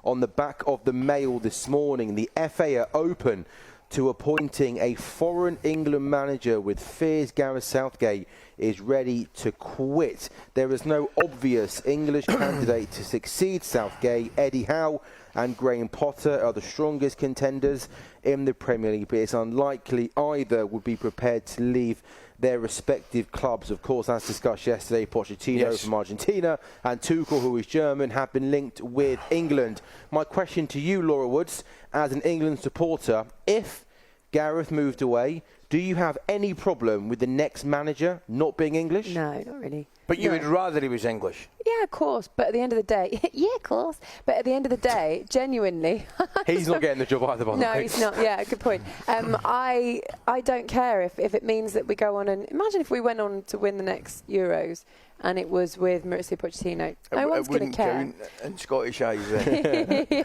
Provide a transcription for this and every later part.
on the back of the Mail this morning. The FA are open to appointing a foreign England manager with fears Gareth Southgate is ready to quit. There is no obvious English candidate to succeed Southgate. Eddie Howe and Graham Potter are the strongest contenders in the Premier League, but it's unlikely either would be prepared to leave their respective clubs. Of course, as discussed yesterday, Pochettino from Argentina and Tuchel, who is German, have been linked with England. My question to you, Laura Woods, as an England supporter, if Gareth moved away, do you have any problem with the next manager not being English? No, not really. But you would rather he was English? Yeah, of course. But at the end of the day, yeah, of course. But at the end of the day, genuinely, he's not getting the job either. By the way. No, he's not. Yeah, good point. I don't care if it means that we go on and imagine if we went on to win the next Euros and it was with Mauricio Pochettino. No one's going to care. In Scottish eyes. Yeah.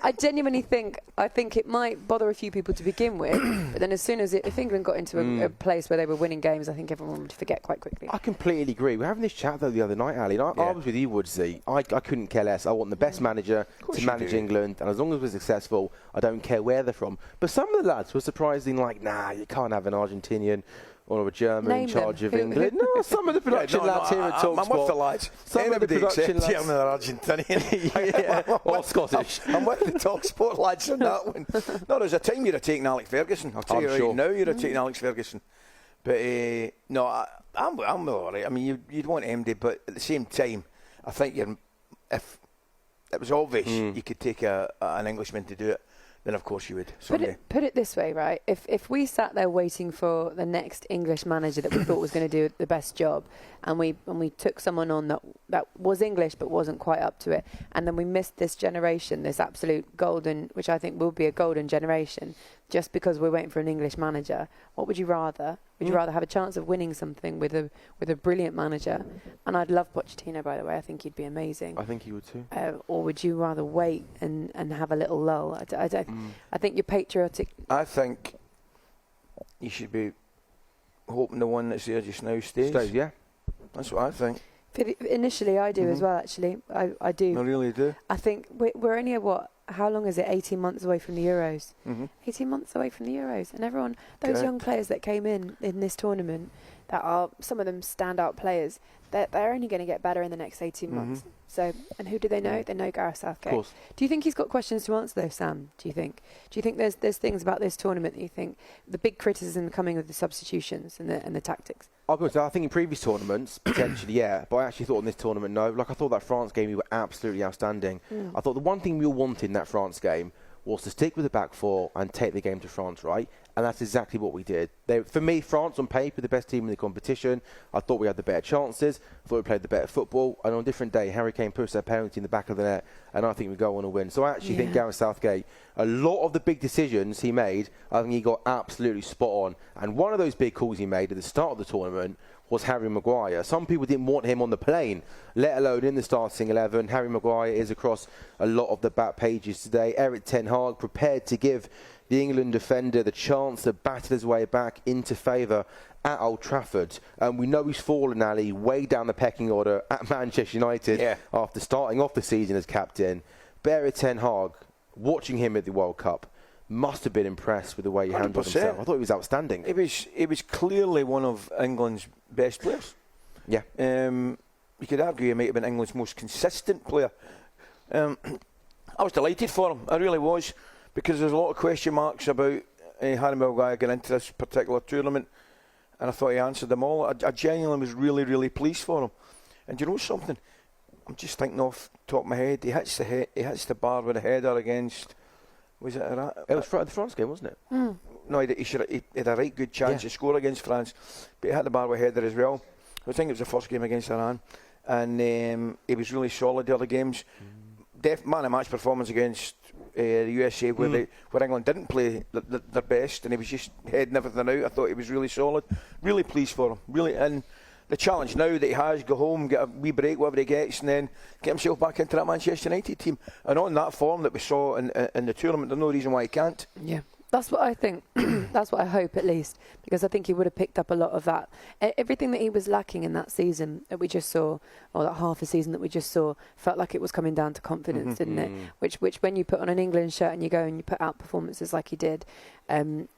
I genuinely think it might bother a few people to begin with, but then as soon as if England got into a place where they were winning games, I think everyone would forget quite quickly. I completely agree. We're having this chat though the other night, Ali, and I was with you, Woodsy. I couldn't care less. I want the best manager to manage England, and as long as we're successful, I don't care where they're from. But some of the lads were surprisingly like, nah, you can't have an Argentinian or a German in charge of England. No, some of the production lads here at talkSPORT. I'm with the lads. Some of the production lads. German or Argentinian. Or Scottish. I'm with the talkSPORT lads on that one. No, there's a time you'd have taken Alex Ferguson. I'll tell you right now, you'd have taken Alex Ferguson. But no, I'm all right. I mean, you'd want MD, but at the same time, I think if it was obvious you could take an Englishman to do it, then of course you would. Put it this way, right? If we sat there waiting for the next English manager that we thought was going to do the best job, and we took someone on that was English but wasn't quite up to it, and then we missed this generation, this absolute golden, which I think will be a golden generation, just because we're waiting for an English manager, what would you rather? Would you rather have a chance of winning something with a brilliant manager? And I'd love Pochettino, by the way. I think he'd be amazing. I think he would too. Or would you rather wait and have a little lull? I think you're patriotic. I think you should be hoping the one that's there just now stays. Yeah. That's what I think. Initially, I do as well, actually. I do. I really do. I think we're only how long is it? 18 months away from the Euros. 18 months away from the Euros. And everyone, those young players that came in this tournament, that are some of them standout players, they're only going to get better in the next 18 months. So, and who do they know? They know Gareth Southgate. Of course. Do you think he's got questions to answer though, Sam? Do you think there's things about this tournament that you think the big criticism coming with the substitutions and the tactics? I think in previous tournaments, potentially, yeah. But I actually thought in this tournament, no. Like, I thought that France game, we were absolutely outstanding. I thought the one thing we all wanted in that France game was to stick with the back four and take the game to France, right? And that's exactly what we did. For me, France on paper, the best team in the competition. I thought we had the better chances. I thought we played the better football. And on a different day, Harry Kane pushed that penalty in the back of the net, and I think we go on to win. So I actually think Gareth Southgate, a lot of the big decisions he made, I think he got absolutely spot on. And one of those big calls he made at the start of the tournament was Harry Maguire. Some people didn't want him on the plane, let alone in the starting 11. Harry Maguire is across a lot of the back pages today. Erik Ten Hag prepared to give the England defender the chance to battle his way back into favour at Old Trafford. And we know he's fallen, Ali, way down the pecking order at Manchester United after starting off the season as captain. But Erik Ten Hag, watching him at the World Cup, must have been impressed with the way he handled himself. I thought he was outstanding. He was clearly one of England's best players. Yeah. You could argue he might have been England's most consistent player. I was delighted for him. I really was. Because there's a lot of question marks about Harry Maguire getting into this particular tournament, and I thought he answered them all. I genuinely was really, really pleased for him. And you know something? I'm just thinking off the top of my head. He hits the bar with a header against. Was it Iraq? It was the France game, wasn't it? No, he had a right good chance to score against France, but he hit the bar with a header as well. I think it was the first game against Iran, and he was really solid the other games. Man of match performance against the USA where England didn't play their best, and he was just heading everything out. I thought he was really solid. Really pleased for him. Really, and the challenge now that he has, go home, get a wee break, whatever he gets, and then get himself back into that Manchester United team. And on that form that we saw in the tournament, there's no reason why he can't. Yeah. That's what I think. That's what I hope, at least, because I think he would have picked up a lot of that. Everything that he was lacking in that season that we just saw, or that half a season that we just saw, felt like it was coming down to confidence, didn't it? Which when you put on an England shirt and you go and you put out performances like he did,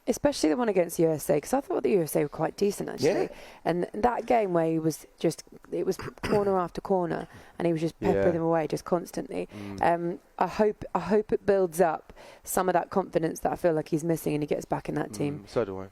especially the one against USA, because I thought the USA were quite decent, actually. Yeah. And that game where he was just, it was corner after corner, and he was just peppering them away just constantly. I hope it builds up some of that confidence that I feel like he's missing, and he gets back in that team. So do I.